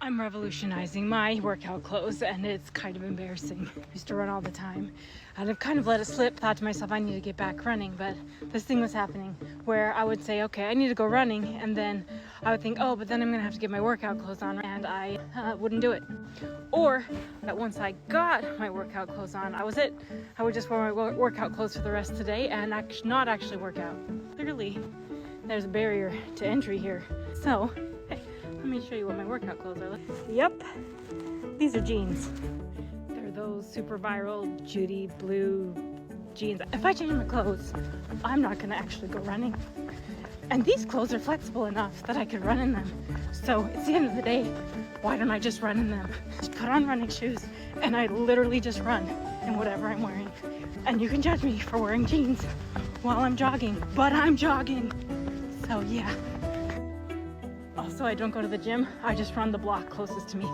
I'm revolutionizing my workout clothes and it's kind of embarrassing. I used to run all the time and I've kind of let it slip, thought to myself I need to get back running, but this thing was happening where I would say, okay, I need to go running, and then I would think, oh, but then I'm gonna have to get my workout clothes on, and I wouldn't do it. Or that once I got my workout clothes on, I would just wear my workout clothes for the rest of the day and not actually work out. Clearly, there's a barrier to entry here. So, hey, let me show you what my workout clothes are like. Yep, these are jeans. They're those super viral Judy blue jeans. If I change my clothes, I'm not gonna actually go running. And these clothes are flexible enough that I could run in them. So it's the end of the day, why don't I just run in them? Just put on running shoes and I literally just run in whatever I'm wearing. And you can judge me for wearing jeans while I'm jogging, but I'm jogging. So yeah. Also, I don't go to the gym, I just run the block closest to me.